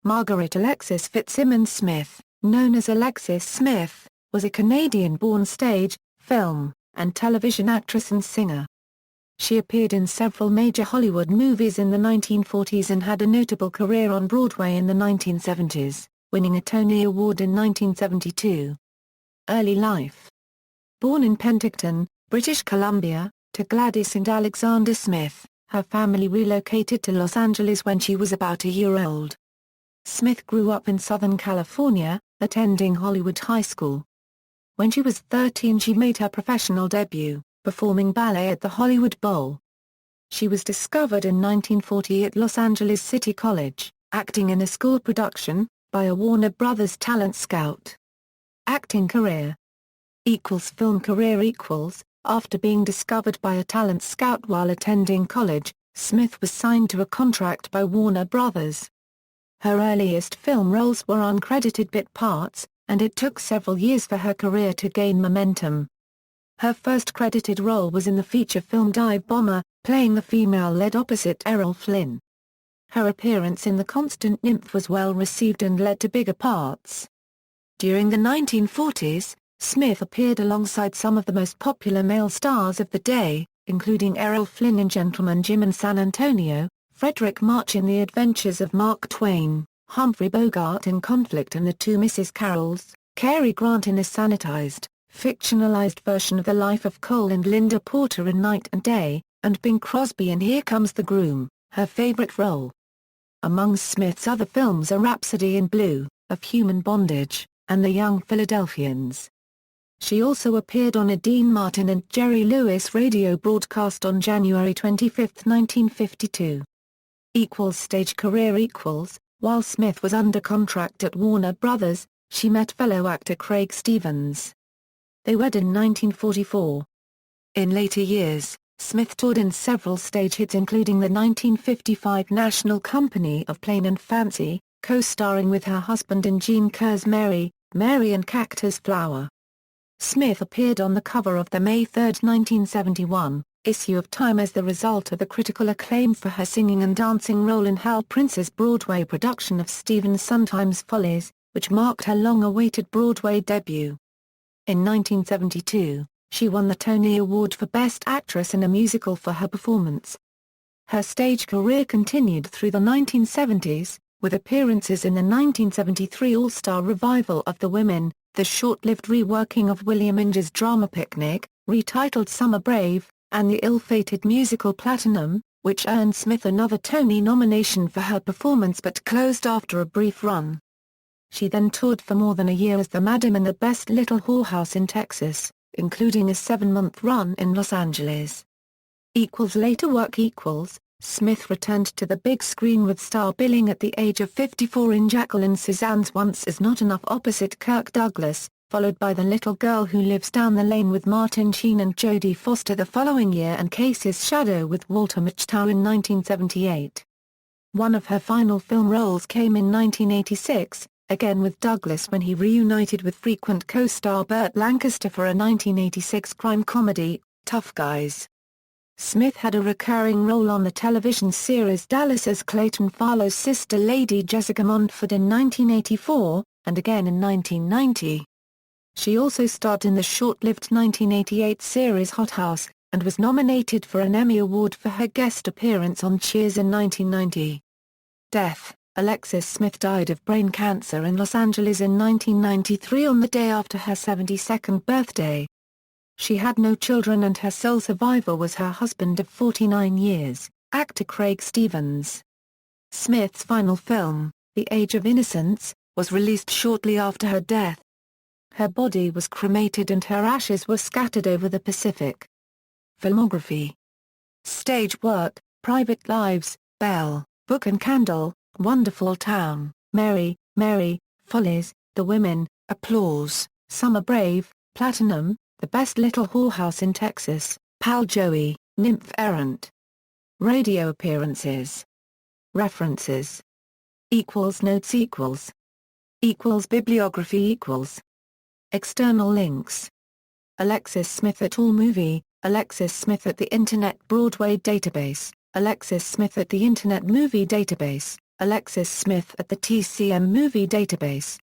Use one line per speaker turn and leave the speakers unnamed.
Margaret Alexis Fitzsimmons Smith, known as Alexis Smith, was a Canadian-born stage, film, and television actress and singer. She appeared in several major Hollywood movies in the 1940s and had a notable career on Broadway in the 1970s, winning a Tony Award in 1972. Early life. Born in Penticton, British Columbia, to Gladys and Alexander Smith, her family relocated to Los Angeles when she was about a year old. Smith grew up in Southern California, attending Hollywood High School. When she was 13 she made her professional debut, performing ballet at the Hollywood Bowl. She was discovered in 1940 at Los Angeles City College, acting in a school production, by a Warner Brothers talent scout. Acting career. Film career. After being discovered by a talent scout while attending college, Smith was signed to a contract by Warner Brothers. Her earliest film roles were uncredited bit parts, and it took several years for her career to gain momentum. Her first credited role was in the feature film Dive Bomber, playing the female lead opposite Errol Flynn. Her appearance in The Constant Nymph was well received and led to bigger parts. During the 1940s, Smith appeared alongside some of the most popular male stars of the day, including Errol Flynn in Gentleman Jim and San Antonio, Frederick March in The Adventures of Mark Twain, Humphrey Bogart in Conflict and the Two Mrs. Carrolls, Cary Grant in a sanitized, fictionalized version of the life of Cole and Linda Porter in Night and Day, and Bing Crosby in Here Comes the Groom, her favorite role. Among Smith's other films are Rhapsody in Blue, Of Human Bondage, and The Young Philadelphians. She also appeared on a Dean Martin and Jerry Lewis radio broadcast on January 25, 1952. Stage career. While Smith was under contract at Warner Brothers, she met fellow actor Craig Stevens. They wed in 1944. In later years, Smith toured in several stage hits including the 1955 National Company of Plain and Fancy, co-starring with her husband in Gene Kerr's Mary, Mary and Cactus Flower. Smith appeared on the cover of the May 3, 1971, issue of Time as the result of the critical acclaim for her singing and dancing role in Hal Prince's Broadway production of Stephen's Sometimes Follies, which marked her long-awaited Broadway debut. In 1972, she won the Tony Award for Best Actress in a Musical for her performance. Her stage career continued through the 1970s, with appearances in the 1973 All-Star revival of The Women, the short-lived reworking of William Inge's drama Picnic, retitled Summer Brave, and the ill-fated musical Platinum, which earned Smith another Tony nomination for her performance but closed after a brief run. She then toured for more than a year as the Madam in the Best Little Whorehouse in Texas, including a 7-month run in Los Angeles. Later work. Smith returned to the big screen with star billing at the age of 54 in Jacqueline Suzanne's Once Is Not Enough opposite Kirk Douglas, followed by The Little Girl Who Lives Down the Lane with Martin Sheen and Jodie Foster the following year and Casey's Shadow with Walter Matthau in 1978. One of her final film roles came in 1986, again with Douglas when he reunited with frequent co-star Burt Lancaster for a 1986 crime comedy, Tough Guys. Smith had a recurring role on the television series Dallas as Clayton Farlow's sister Lady Jessica Montford in 1984, and again in 1990. She also starred in the short-lived 1988 series Hot House, and was nominated for an Emmy Award for her guest appearance on Cheers in 1990. Death. Alexis Smith died of brain cancer in Los Angeles in 1993 on the day after her 72nd birthday. She had no children and her sole survivor was her husband of 49 years, actor Craig Stevens. Smith's final film, The Age of Innocence, was released shortly after her death. Her body was cremated and her ashes were scattered over the Pacific. Filmography. Stage work, Private Lives, Belle, Book and Candle, Wonderful Town, Mary, Mary, Follies, The Women, Applause, Summer Brave, Platinum, The Best Little Whorehouse in Texas, Pal Joey, Nymph Errant. Radio appearances. References. Notes. Bibliography. External links. Alexis Smith at AllMovie, Alexis Smith at the Internet Broadway Database, Alexis Smith at the Internet Movie Database, Alexis Smith at the TCM Movie Database.